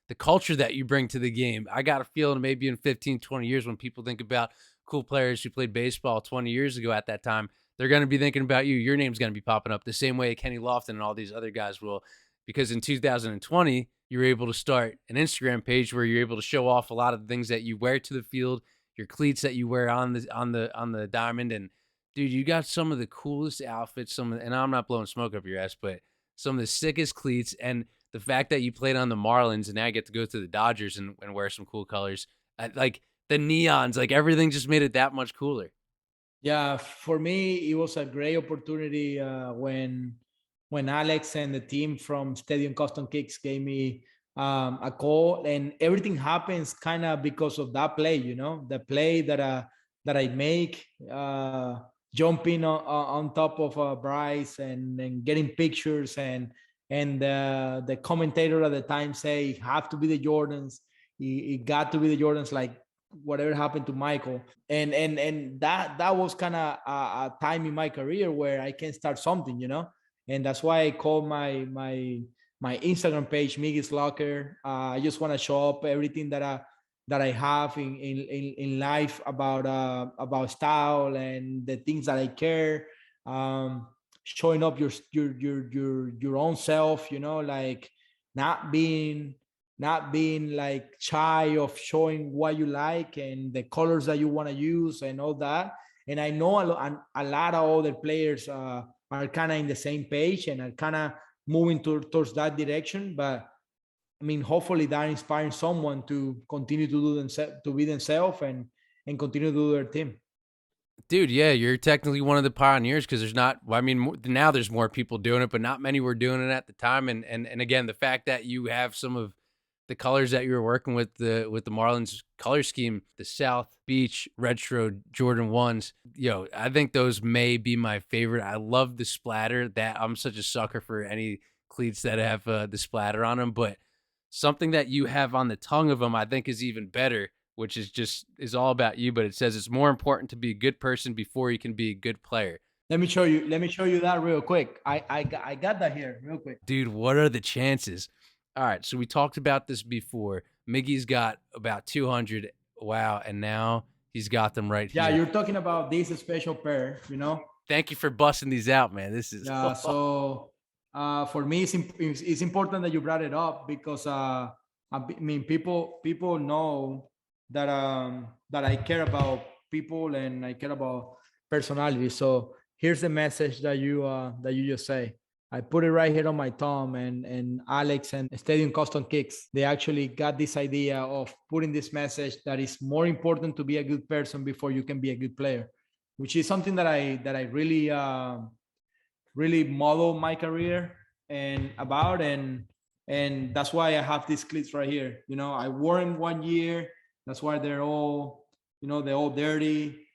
Speaker 1: The culture that you bring to the game. I got a feeling maybe in 15, 20 years when people think about cool players who played baseball 20 years ago at that time, they're going to be thinking about you. Your name's going to be popping up the same way Kenny Lofton and all these other guys will. Because in 2020, you were able to start an Instagram page where you're able to show off a lot of the things that you wear to the field, your cleats that you wear on the diamond. And dude, you got some of the coolest outfits, and I'm not blowing smoke up your ass, but some of the sickest cleats. And the fact that you played on the Marlins and now I get to go to the Dodgers and wear some cool colors, like the neons, like everything just made it that much cooler.
Speaker 2: Yeah, for me, it was a great opportunity when Alex and the team from Stadium Custom Kicks gave me a call, and everything happens kind of because of that play. The play that I make, jumping on top of Bryce and getting pictures, and the commentator at the time say have to be the Jordans. It got to be the Jordans, like whatever happened to Michael. And that was kind of a time in my career where I can start something, and that's why I call my Instagram page Miguel's Locker. I just want to show up everything that I have in life about style and the things that I care. um Showing up your own self, like not being not being like shy of showing what you like and the colors that you want to use and all that. And I know a lot of other players are kind of in the same page and are kind of moving towards that direction. But I mean, hopefully that inspiring someone to continue to do themselves, to be themselves, and continue to do their team.
Speaker 1: Dude, yeah, you're technically one of the pioneers because there's not. Well, I mean, now there's more people doing it, but not many were doing it at the time. And again, the fact that you have some of the colors that you were working with the Marlins color scheme, the South Beach retro Jordan ones, I think those may be my favorite. I love the splatter. That I'm such a sucker for any cleats that have the splatter on them. But something that you have on the tongue of them, I think, is even better, which is all about you. But it says it's more important to be a good person before you can be a good player.
Speaker 2: Let me show you that real quick. I got that here real quick.
Speaker 1: Dude, what are the chances? All right, so we talked about this before. Miggy's got about 200. Wow, and now he's got them right
Speaker 2: Yeah,
Speaker 1: here.
Speaker 2: you're talking about this special pair.
Speaker 1: Thank you for busting these out, man. This is
Speaker 2: Yeah, so for me, it's important that you brought it up, because I mean, people know that I care about people and I care about personality. So here's the message that you just say. I put it right here on my thumb, and Alex and Stadium Custom Kicks, they actually got this idea of putting this message that is more important to be a good person before you can be a good player, which is something that I really model my career and about, and that's why I have these clips right here. I wore them 1 year. That's why they're all dirty,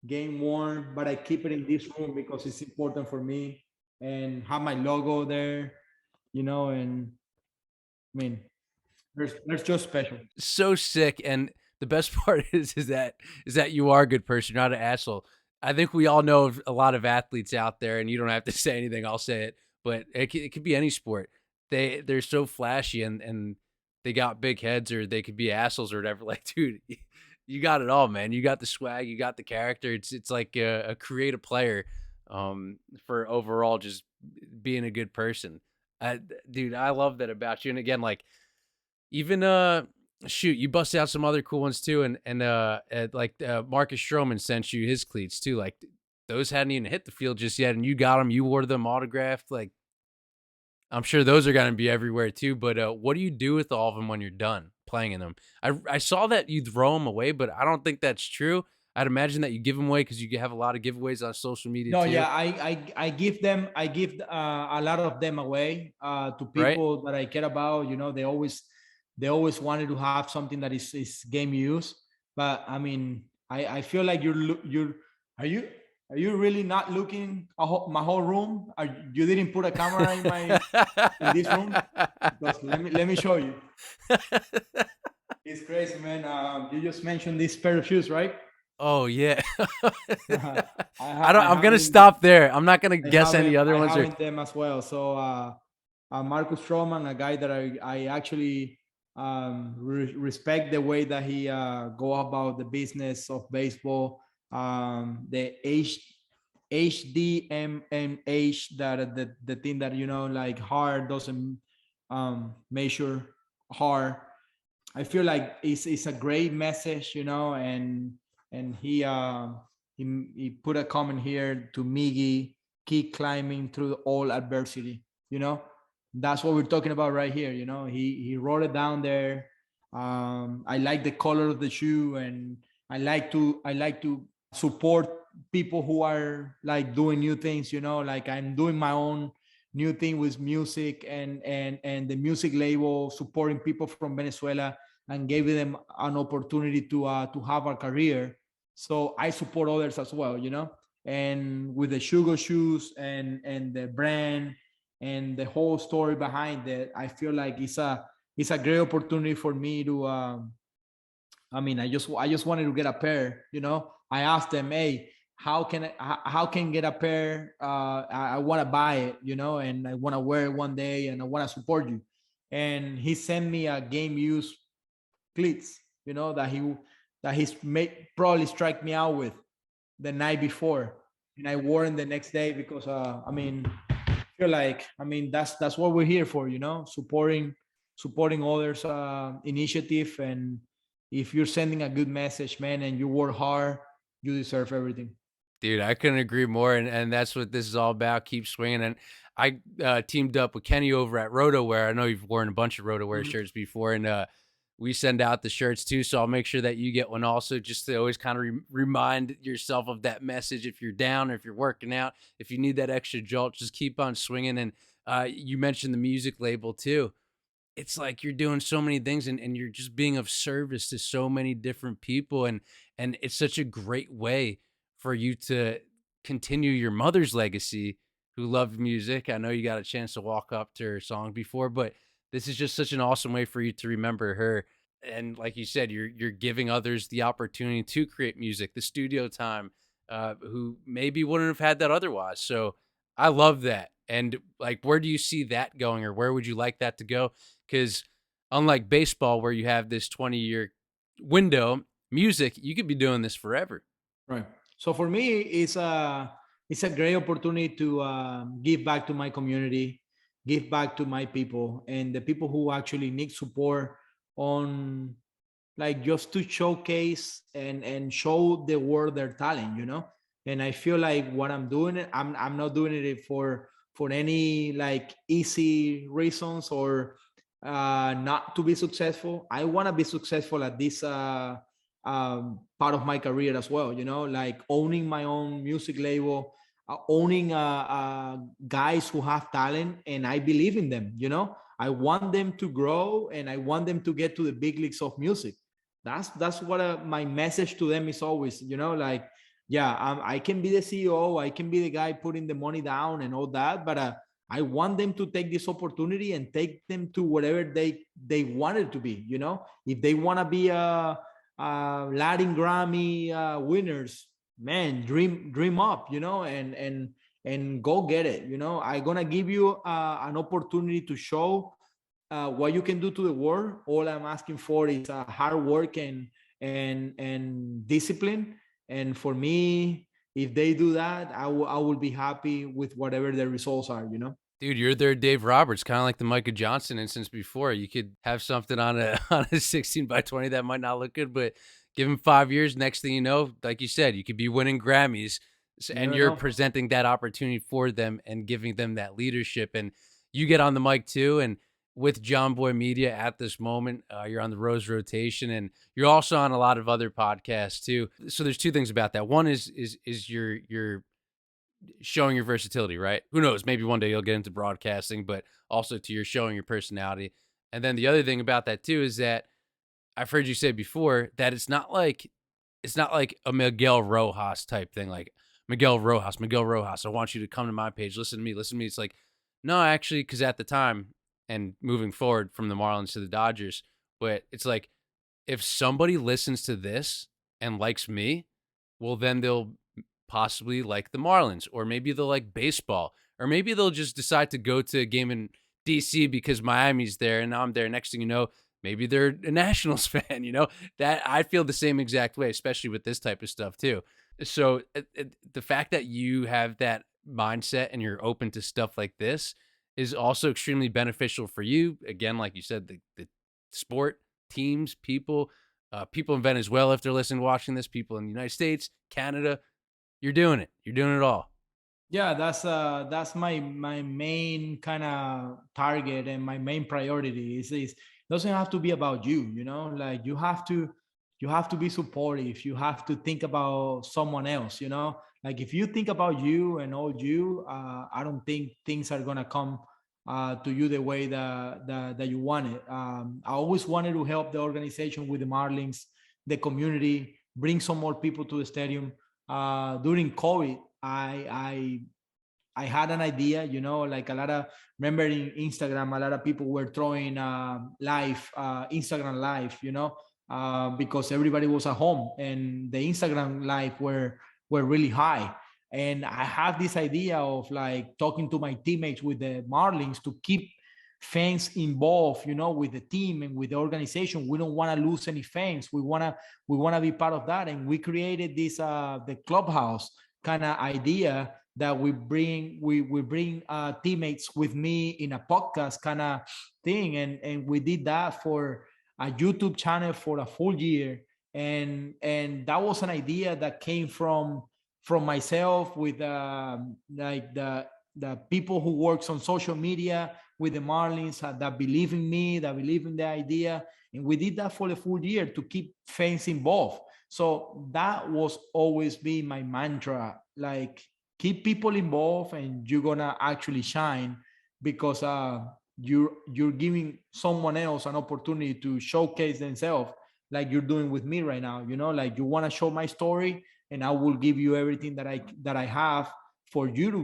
Speaker 2: game worn, but I keep it in this room because it's important for me, and have my logo there. And I mean, there's just special.
Speaker 1: so sick. And the best part is that you are a good person. You're not an asshole. I think we all know of a lot of athletes out there, and you don't have to say anything. I'll say it, but it could be any sport. They're so flashy and they got big heads, or they could be assholes or whatever. Like, dude, you got it all, man. You got the swag, you got the character. It's like a creative player, for overall just being a good person. Dude, I love that about you. And again, like even shoot, you busted out some other cool ones too, and like Marcus Stroman sent you his cleats too. Like those hadn't even hit the field just yet, and you got them. You wore them autographed. Like I'm sure those are gonna be everywhere too. But what do you do with all of them when you're done playing in them? I saw that you throw them away, but I don't think that's true. I'd imagine that you give them away because you have a lot of giveaways on social media
Speaker 2: No,
Speaker 1: too,
Speaker 2: yeah, I give them, I give a lot of them away to
Speaker 1: right?
Speaker 2: people that I care about. You know, they always wanted to have something that is game use. But I mean, I feel like you're are you are you really not looking my whole room? You didn't put a camera in this room? Because let me show you. It's crazy, man. You just mentioned this pair of shoes, right?
Speaker 1: Oh yeah.
Speaker 2: I
Speaker 1: I'm
Speaker 2: have
Speaker 1: gonna
Speaker 2: in
Speaker 1: stop there. I'm not gonna guess any other
Speaker 2: I
Speaker 1: ones
Speaker 2: have
Speaker 1: or
Speaker 2: in them as well. So Marcus Stroman, a guy that I actually respect the way that he go about the business of baseball. The HDMMH, that the thing that like hard doesn't measure hard. I feel like it's a great message, and he put a comment here to Miggy: keep climbing through all adversity. You know, that's what we're talking about right here. He wrote it down there. I like the color of the shoe, and I like to support people who are like doing new things. Like I'm doing my own new thing with music, and the music label supporting people from Venezuela and gave them an opportunity to have a career. So I support others as well. And with the Sugar Shoes and the brand and the whole story behind it, I feel like it's a great opportunity for me to. I mean, I just wanted to get a pair. I asked them, hey, how can get a pair? I want to buy it, and I want to wear it one day, and I want to support you. And he sent me a game use cleats, that he's made probably strike me out with the night before, and I wore them the next day because I mean, I feel like, I mean, that's what we're here for, supporting others initiative. And if you're sending a good message, man, and you work hard, you deserve everything.
Speaker 1: dude, I couldn't agree more, and that's what this is all about. Keep swinging, and I teamed up with Kenny over at RotoWear. I know you've worn a bunch of RotoWear
Speaker 2: Mhm.
Speaker 1: shirts before, and we send out the shirts too. So I'll make sure that you get one also, just to always kind of remind yourself of that message. If you're down, or if you're working out, if you need that extra jolt, just keep on swinging. And you mentioned the music label too. It's like you're doing so many things, and you're just being of service to so many different people, and it's such a great way for you to continue your mother's legacy, who loved music. I know you got a chance to walk up to her song before, but this is just such an awesome way for you to remember her. And like you said, you're giving others the opportunity to create music, the studio time, who maybe wouldn't have had that otherwise. So I love that. And like, where do you see that going, or where would you like that to go? Because unlike baseball, where you have this 20-year window, music, you could be doing this forever.
Speaker 2: Right. So for me, it's a great opportunity to give back to my community, give back to my people, and the people who actually need support on, like, just to showcase and show the world their talent. And I feel like what I'm doing, I'm not doing it for any like easy reasons, or not to be successful. I want to be successful at this part of my career as well, like owning my own music label, owning guys who have talent, and I believe in them. I want them to grow, and I want them to get to the big leagues of music. That's what my message to them is always, like, yeah, I can be the CEO, I can be the guy putting the money down and all that, but I want them to take this opportunity and take them to whatever they want it to be. If they want to be a Latin Grammy winners, man, dream up, and go get it. I'm gonna give you an opportunity to show what you can do to the world. All I'm asking for is hard work and discipline. And for me, if they do that, I will be happy with whatever the results are.
Speaker 1: Dude, you're their Dave Roberts, kind of like the Micah Johnson instance before. You could have something on a on a 16 by 20 that might not look good, but give him 5 years. Next thing you know, like you said, you could be winning Grammys,
Speaker 2: You
Speaker 1: and
Speaker 2: never
Speaker 1: you're
Speaker 2: know.
Speaker 1: presenting that opportunity for them and giving them that leadership. And you get on the mic too. And with John Boy Media at this moment, you're on the Rose rotation, and you're also on a lot of other podcasts too. So there's two things about that. One is your showing your versatility, right? Who knows? Maybe one day you'll get into broadcasting, but also to your showing your personality. And then the other thing about that too is that I've heard you say before that it's not like a Miguel Rojas type thing, like Miguel Rojas. I want you to come to my page, listen to me, listen to me. It's like, no, actually, because at the time and moving forward from the Marlins to the Dodgers, but it's like if somebody listens to this and likes me, well, then they'll possibly like the Marlins, or maybe they'll like baseball, or maybe they'll just decide to go to a game in DC because Miami's there and I'm there. Next thing you know, maybe they're a Nationals fan, that I feel the same exact way, especially with this type of stuff too. So the fact that you have that mindset and you're open to stuff like this is also extremely beneficial for you. Again, like you said, the sport, teams, people in Venezuela, if they're listening, watching this, people in the United States, Canada, you're doing it. You're doing it all.
Speaker 2: Yeah, that's my main kind of target and my main priority is doesn't have to be about you. Like you have to be supportive. You have to think about someone else. Like if you think about you and all you, I don't think things are gonna come to you the way that you want it. I always wanted to help the organization with the Marlins, the community, bring some more people to the stadium. During COVID, I had an idea, like a lot of, remember in Instagram, a lot of people were throwing live, Instagram live, because everybody was at home and the Instagram live were really high. And I had this idea of like talking to my teammates with the Marlins to keep fans involved, with the team and with the organization. We don't want to lose any fans. We want to be part of that. And we created this the clubhouse kind of idea that we bring teammates with me in a podcast kind of thing, and we did that for a YouTube channel for a full year, and that was an idea that came from myself with like the people who works on social media with the Marlins, that believe in me, that believe in the idea, and we did that for the full year to keep fans involved. So that was always be my mantra, like keep people involved and you're gonna actually shine, because you're giving someone else an opportunity to showcase themselves, like you're doing with me right now. Like you want to show my story, and I will give you everything that I have for you to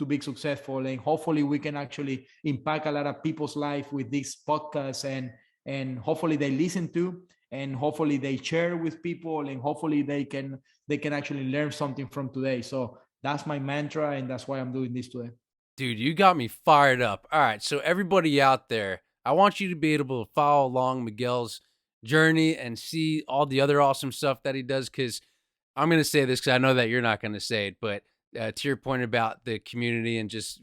Speaker 2: be successful, and hopefully we can actually impact a lot of people's life with this podcast, and hopefully they listen to, and hopefully they share with people, and hopefully they can actually learn something from today. So that's my mantra, and that's why I'm doing this today.
Speaker 1: Dude, you got me fired up. All right, so everybody out there, I want you to be able to follow along Miguel's journey and see all the other awesome stuff that he does. Because I'm going to say this because I know that you're not going to say it, but to your point about the community and just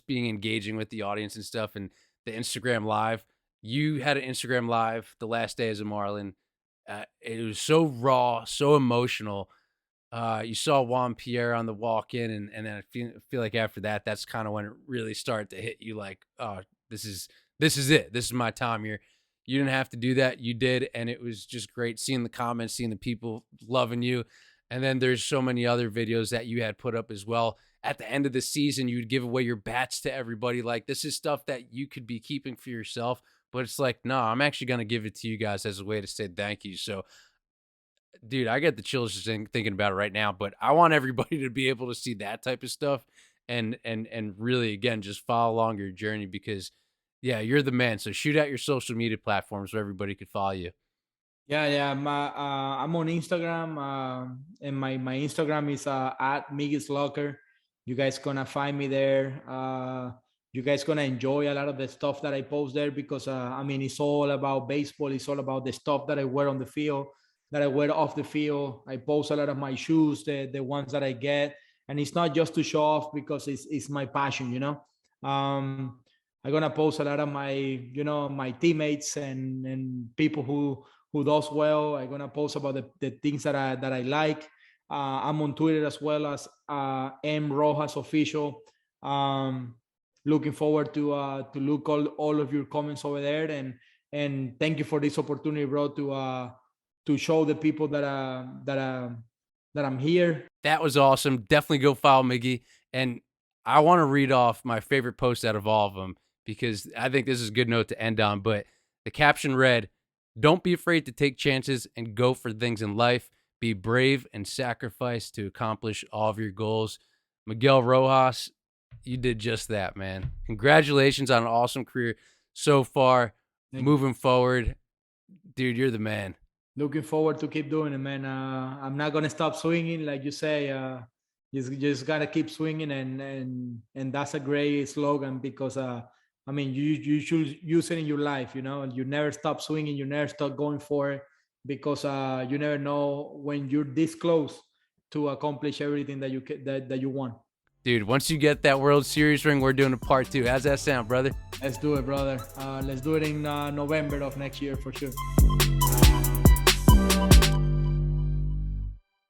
Speaker 1: being engaging with the audience and stuff, and the Instagram live, you had an Instagram live the last day as a Marlin. It was so raw, so emotional. You saw Juan Pierre on the walk in, and then I feel like after that, that's kind of when it really started to hit you like, oh, this is it. This is my time here. You didn't have to do that. You did. And it was just great seeing the comments, seeing the people loving you. And then there's so many other videos that you had put up as well. At the end of the season, you'd give away your bats to everybody. Like, this is stuff that you could be keeping for yourself. But it's like, no, I'm actually going to give it to you guys as a way to say thank you. So dude, I get the chills just thinking about it right now. But I want everybody to be able to see that type of stuff, and really again just follow along your journey, because yeah, you're the man. So shoot out your social media platforms so everybody could follow you.
Speaker 2: Yeah. I'm on Instagram, and my Instagram is at Miguel's Locker. You guys gonna find me there. You guys gonna enjoy a lot of the stuff that I post there because I mean it's all about baseball. It's all about the stuff that I wear on the field, that I wear off the field. I post a lot of my shoes, the ones that I get, and it's not just to show off because it's my passion. I'm gonna post a lot of my my teammates and people who does well. I'm gonna post about the things that I like. I'm on Twitter as well as M Rojas official. Um, Looking forward to look all of your comments over there, and thank you for this opportunity, bro, to show the people that I'm here.
Speaker 1: That was awesome. Definitely go follow Miggy. And I want to read off my favorite post out of all of them because I think this is a good note to end on. But the caption read, "Don't be afraid to take chances and go for things in life. Be brave and sacrifice to accomplish all of your goals." Miguel Rojas, you did just that, man. Congratulations on an awesome career so far.
Speaker 2: Thank you.
Speaker 1: Moving forward, dude, you're the man.
Speaker 2: Looking forward to keep doing it, man. I'm not gonna stop swinging, like you say. Just gotta keep swinging, and that's a great slogan because I mean you should use it in your life. You never stop swinging, you never stop going for it because you never know when you're this close to accomplish everything that that you want.
Speaker 1: Dude, once you get that World Series ring, we're doing a part two. How's that sound, brother?
Speaker 2: Let's do it, brother. Let's do it in November of next year for sure.